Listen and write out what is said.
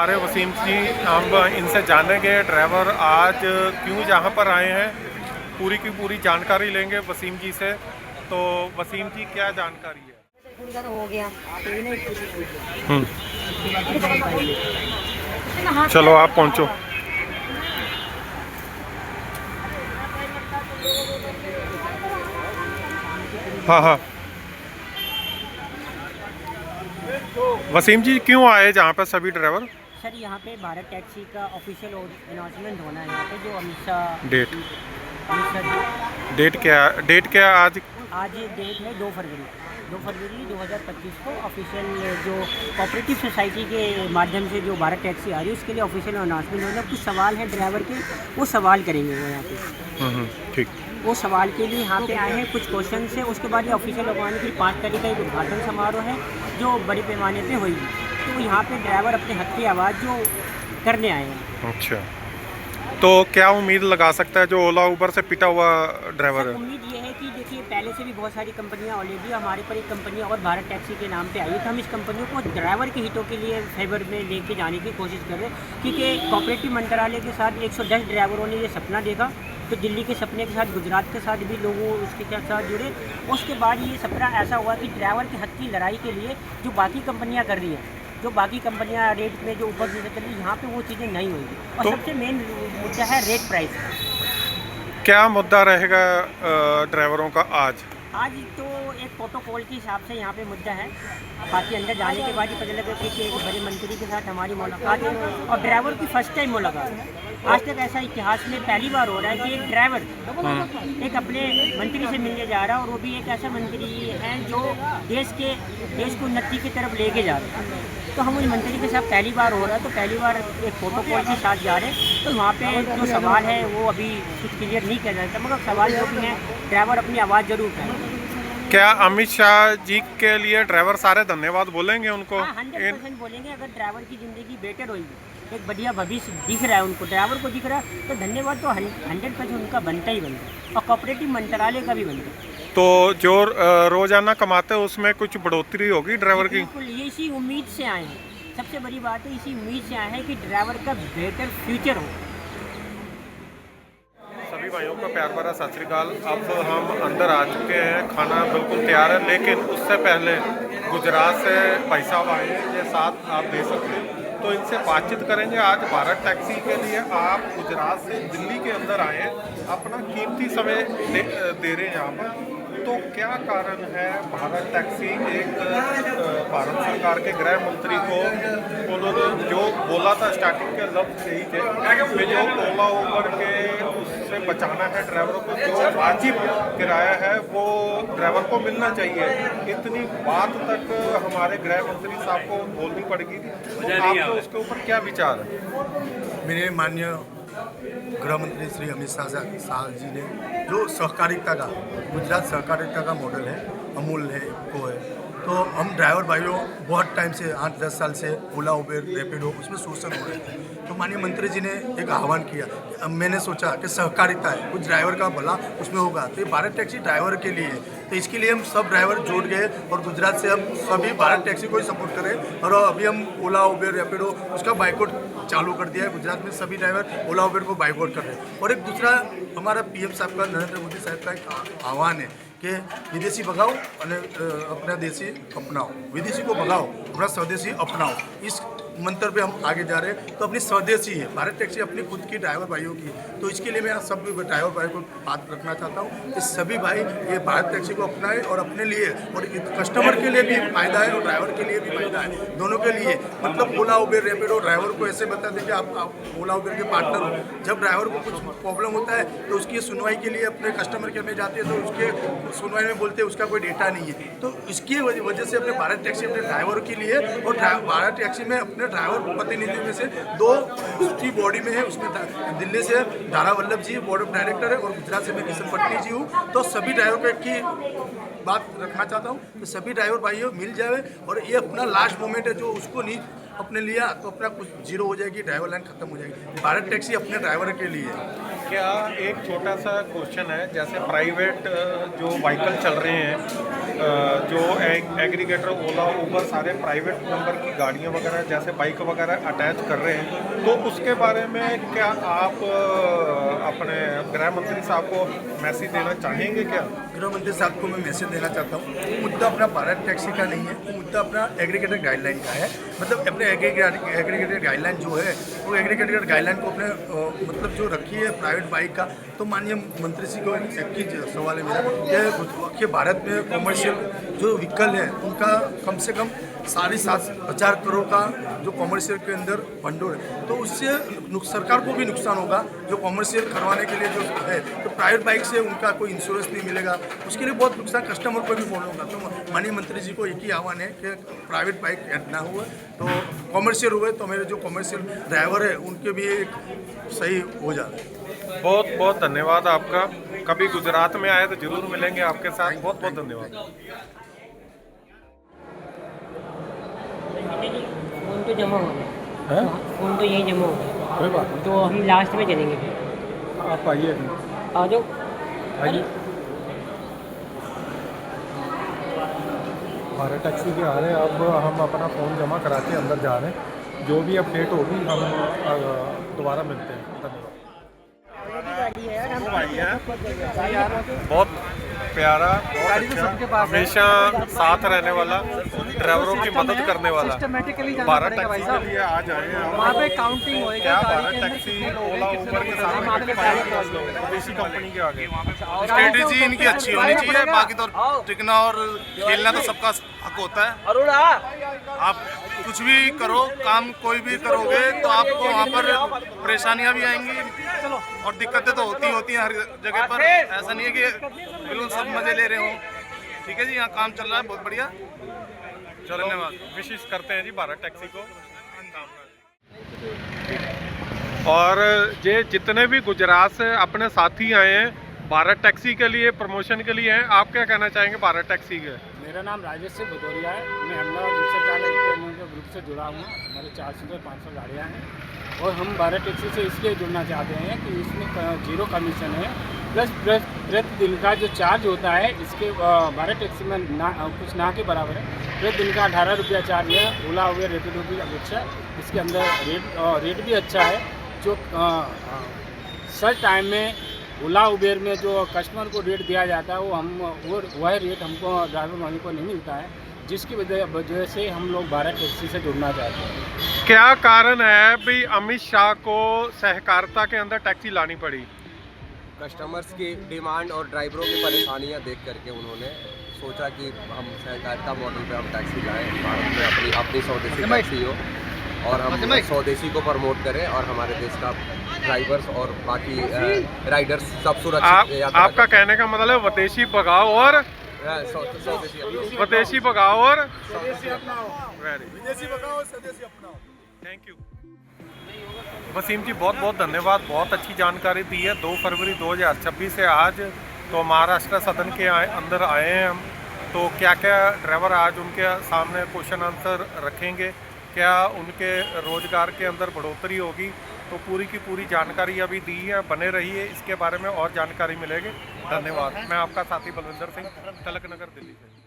हमारे वसीम जी, हम इनसे जानेंगे ड्राइवर आज क्यों यहाँ पर आए हैं, पूरी की पूरी जानकारी लेंगे वसीम जी से। तो वसीम जी, क्या जानकारी है? हो गया। चलो आप पहुँचो। हाँ हाँ, वसीम जी क्यों आए जहाँ पर सभी ड्राइवर? सर, यहाँ पे भारत टैक्सी का ऑफिशियल अनाउंसमेंट होना है यहाँ पे, जो अमित शाह डेट अमित शाह जी। डेट क्या आज? आज डेट है 2 फरवरी 2025 को ऑफिशियल जो कोऑपरेटिव सोसाइटी के माध्यम से जो भारत टैक्सी आ रही है उसके लिए ऑफिशियल अनाउंसमेंट होना है। कुछ सवाल है ड्राइवर के, वो सवाल करेंगे वो यहाँ पे। ठीक। वो सवाल के लिए यहाँ पे आए हैं, कुछ क्वेश्चन है। उसके बाद ये ऑफिशियल लगवाने की 5 तारीख का एक उद्घाटन समारोह है जो बड़े पैमाने पे होगी। तो यहाँ पे ड्राइवर अपने हक की आवाज़ जो करने आए हैं। अच्छा, तो क्या उम्मीद लगा सकता है जो ओला उबर से पिटा हुआ ड्राइवर है? उम्मीद ये है कि देखिए, पहले से भी बहुत सारी कंपनियां ऑलरेडी हमारे पर एक कंपनी और भारत टैक्सी के नाम पे आई है। तो हम इस कंपनियों को ड्राइवर के हितों के लिए फेवर में लेके जाने की कोशिश कर रहे हैं, क्योंकि कोऑपरेटिव मंत्रालय के साथ 110 ड्राइवरों ने ये सपना देखा। तो दिल्ली के सपने के साथ गुजरात के साथ भी लोगों उसके साथ जुड़े। उसके बाद ये सपना ऐसा हुआ कि ड्राइवर के हक की लड़ाई के लिए जो बाकी कंपनियाँ कर रही हैं, जो बाकी कंपनियां रेट में जो ऊपर नीचे कर रही है, यहाँ पे वो चीज़ें नहीं होंगी। और तो सबसे मेन मुद्दा है रेट प्राइस। क्या मुद्दा रहेगा ड्राइवरों का आज? आज तो एक प्रोटोकॉल के हिसाब से यहाँ पे मुद्दा है। बाकी अंदर जाने के बाद ही पता लगा कि एक बड़े मंत्री के साथ हमारी मुलाकात है और ड्राइवर की फर्स्ट टाइम मुलाकात है। आज तक ऐसा इतिहास में पहली बार हो रहा है कि एक ड्राइवर एक अपने मंत्री से मिलने जा रहा है, और वो भी एक ऐसा मंत्री है जो देश को उन्नति की तरफ लेके जा रहा है। तो हम उस मंत्री के साथ पहली बार हो रहा है, तो पहली बार एक प्रोटोकॉल के साथ जा रहे हैं। तो वहाँ पे जो सवाल है वो अभी कुछ क्लियर नहीं किया जाता, मगर सवाल जो भी है ड्राइवर अपनी आवाज़ जरूर करें। क्या अमित शाह जी के लिए ड्राइवर सारे धन्यवाद बोलेंगे उनको? 100% बोलेंगे। अगर ड्राइवर की ज़िंदगी बेटर होगी, एक बढ़िया भविष्य दिख रहा है उनको, ड्राइवर को दिख रहा है, तो धन्यवाद तो 100% उनका बनता ही बनता है, और कोऑपरेटिव मंत्रालय का भी बनता है। तो जो रोजाना कमाते हैं उसमें कुछ बढ़ोतरी होगी ड्राइवर की? बिल्कुल, ये इसी उम्मीद से आए हैं। सबसे बड़ी बात है, इसी उम्मीद से आए हैं कि ड्राइवर का बेटर फ्यूचर हो। सभी भाइयों का प्यार भरा सत श्री अकाल। अब हम अंदर आ चुके हैं, खाना बिल्कुल तैयार है, लेकिन उससे पहले गुजरात से भाई साहब आए हैं, ये साथ आप दे सकते हैं, तो इनसे बातचीत करेंगे। आज भारत टैक्सी के लिए आप गुजरात से दिल्ली के अंदर आए हैं, अपना कीमती समय दे रहे हैं यहाँ पर। तो क्या कारण है भारत टैक्सी, एक भारत सरकार के गृह मंत्री को उन्होंने जो बोला था स्टार्टिंग के लफ्ज़ यही थे कि जो ओला उबर के उससे बचाना है ड्राइवरों को, जो वाजिब किराया है वो ड्राइवर को मिलना चाहिए। इतनी बात तक हमारे गृह मंत्री साहब को बोलनी पड़ेगी थी। तो आपको उसके ऊपर क्या विचार है? मेरे माननीय गृह मंत्री श्री अमित शाह जी ने जो सहकारिता का, गुजरात सहकारिता का मॉडल है, अमूल है, को है, तो हम ड्राइवर भाइयों बहुत टाइम से 8-10 साल से ओला उबेर रैपिडो उसमें शोषण हो रहे थे। तो माननीय मंत्री जी ने एक आह्वान किया। अब मैंने सोचा कि सहकारिता है, कुछ ड्राइवर का भला उसमें होगा, तो ये भारत टैक्सी ड्राइवर के लिए है। तो इसके लिए हम सब ड्राइवर जुट गए और गुजरात से हम सभी भारत टैक्सी को ही सपोर्ट करें। और अभी हम ओला उबेर रैपिडो उसका बाइकआउट चालू कर दिया है। गुजरात में सभी ड्राइवर ओला उबेर को बाइकआउट कर रहे हैं। और एक दूसरा हमारा पीएम साहब का, नरेंद्र मोदी साहब का एक आह्वान है कि विदेशी भगाओ और अपना देशी अपनाओ, विदेशी को भगाओ, अपना स्वदेशी अपनाओ। इस मंत्र पे हम आगे जा रहे हैं। तो अपनी स्वदेशी है भारत टैक्सी, अपनी खुद की ड्राइवर भाइयों की। तो इसके लिए मैं सब ड्राइवर भाई को बात रखना चाहता हूँ कि सभी भाई ये भारत टैक्सी को अपनाएं और अपने लिए, और कस्टमर के लिए भी फायदा है और ड्राइवर के लिए भी फायदा है, दोनों के लिए। मतलब ओला उबेर रैपिडो ड्राइवर को ऐसे बता दें कि आप ओला उबेर के पार्टनर हो। जब ड्राइवर को कुछ प्रॉब्लम होता है तो उसकी सुनवाई के लिए अपने कस्टमर केयर में जाते हैं, तो उसके सुनवाई में बोलते हैं उसका कोई डेटा नहीं है। तो इसकी वजह से अपने भारत टैक्सी अपने ड्राइवरों के लिए, और भारत टैक्सी में अपने ड्राइवर प्रतिनिधि में से 2 उसकी बॉडी में है। उसमें दिल्ली से दारा वल्लभ जी बोर्ड ऑफ डायरेक्टर है, और गुजरात से मैं किशन पटनी जी हूँ। तो सभी ड्राइवर की बात रखना चाहता हूँ कि सभी ड्राइवर भाइयों मिल जाए, और ये अपना लास्ट मोमेंट है जो उसको नहीं अपने लिया तो अपना कुछ जीरो हो जाएगी, ड्राइवर लाइन खत्म हो जाएगी। भारत टैक्सी अपने ड्राइवर के लिए है। क्या एक छोटा सा क्वेश्चन है, जैसे प्राइवेट जो व्हीकल चल रहे हैं, जो एग्रीगेटर ओला उबर सारे प्राइवेट नंबर की गाड़ियां वगैरह जैसे बाइक वगैरह अटैच कर रहे हैं, तो उसके बारे में क्या आप अपने गृह मंत्री साहब को मैसेज देना चाहेंगे? क्या गृह मंत्री साहब को मैं मैसेज देना चाहता हूँ, मुद्दा अपना भारत टैक्सी का नहीं है, वो मुद्दा अपना एग्रीगेटर गाइडलाइन का है। मतलब अपने एग्रीगेटर गाइडलाइन जो है वो एग्रीगेटर गाइडलाइन को अपने मतलब जो रखी है प्राइवेट बाइक का, तो माननीय मंत्री जी को एक ही सवाल है मेरा कि भारत में कॉमर्शियल जो व्हीकल है उनका कम से कम 7.5 करोड़ का जो कॉमर्शियल के अंदर भंडोर है, तो उससे सरकार को भी नुकसान होगा। जो कॉमर्शियल करवाने के लिए जो है, तो प्राइवेट बाइक से उनका कोई इंश्योरेंस नहीं मिलेगा, उसके लिए बहुत नुकसान कस्टमर पर भी बोलना होगा। तो माननीय मंत्री जी को एक ही आह्वान है कि प्राइवेट बाइक ऐड ना हुए तो कॉमर्शियल हुए, तो मेरे जो कॉमर्शियल ड्राइवर है उनके भी एक सही हो जाए। बहुत बहुत धन्यवाद आपका। कभी गुजरात में आए तो जरूर मिलेंगे आपके साथ। बहुत बहुत धन्यवाद। फोन तो जमा हो गया, फोन तो यही जमा हो गया, कोई बात नहीं, तो हम लास्ट में चलेंगे फिर। आप आइए, आ जाओ। आइए। भारत टैक्सी के आ रहे हैं, अब हम अपना फ़ोन जमा करा के अंदर जा रहे हैं। जो भी अपडेट होगी हम दोबारा मिलते हैं। धन्यवाद। बहुत प्यारा, बहुत अच्छा, हमेशा साथ रहने वाला, ड्राइवरों की मदद करने वाला। भारत टैक्सी के लिए आज आए हैं वहाँ पे काउंटिंग होएगा। क्या भारत टैक्सी ओला उबर के सामने विदेशी कंपनी के आगे स्ट्रेटेजी इनकी अच्छी होनी चाहिए। बाकी तो टिकना और खेलना तो सबका हक होता है। आप कुछ भी करो, काम कोई भी करोगे तो आपको वहाँ पर परेशानियाँ भी आएंगी और दिक्कतें तो होती हैं हर जगह पर। ऐसा नहीं है कि बिल्कुल सब मजे ले रहे हो। ठीक है जी, यहाँ काम चल रहा है बहुत बढ़िया। धन्यवाद। विशेष करते हैं जी भारत टैक्सी को। और ये जितने भी गुजरात से अपने साथी आए हैं भारत टैक्सी के लिए, प्रमोशन के लिए हैं, आप क्या कहना चाहेंगे भारत टैक्सी के? मेरा नाम राजेश से भदौरिया है। मैं अहमदाबाद रिक्शा चालक ट्रेनिंग के ग्रुप से जुड़ा हूँ। हमारे 400 से 500 गाड़ियाँ हैं और हम भारत टैक्सी से इसलिए जुड़ना चाहते हैं कि इसमें जीरो कमीशन है, प्लस प्रति दिन का जो चार्ज होता है इसके भारत टैक्सी में कुछ ना के बराबर है। प्रति दिन का 18 रुपया चार्ज है। ओला उबेर रैपिडो की अपेक्षा इसके अंदर रेट भी अच्छा है। जो सर टाइम में ओला उबेर में जो कस्टमर को रेट दिया जाता है वो वह रेट हमको ड्राइवर वाले को नहीं मिलता है, जिसकी वजह से हम लोग भारत टैक्सी से जुड़ना चाहते हैं। क्या कारण है भी अमित शाह को सहकारिता के अंदर टैक्सी लानी पड़ी? कस्टमर्स की डिमांड और ड्राइवरों की परेशानियां देख करके उन्होंने सोचा कि हम सहकारिता मॉडल पे हम टैक्सी लाएं, भारत में अपनी स्वदेशी टैक्सी हो और हम स्वदेशी को प्रमोट करें और हमारे देश का ड्राइवर्स और बाकी राइडर्स सब सुरक्षित। आपका कहने का मतलब है विदेशी भगाओ और स्वदेशी भगाओ और स्वदेशी अपनाओ, विदेशी भगाओ, स्वदेशी अपनाओ। थैंक यू वसीम जी, बहुत बहुत धन्यवाद। बहुत अच्छी जानकारी दी है। 2 फरवरी 2026 से आज तो महाराष्ट्र सदन के अंदर आए हैं हम, तो क्या क्या ड्राइवर आज उनके सामने क्वेश्चन आंसर रखेंगे, क्या उनके रोजगार के अंदर बढ़ोतरी होगी, तो पूरी की पूरी जानकारी अभी दी है। बने रहिए, इसके बारे में और जानकारी मिलेगी। धन्यवाद। मैं आपका साथी बलविंदर सिंह, तलक नगर, दिल्ली से।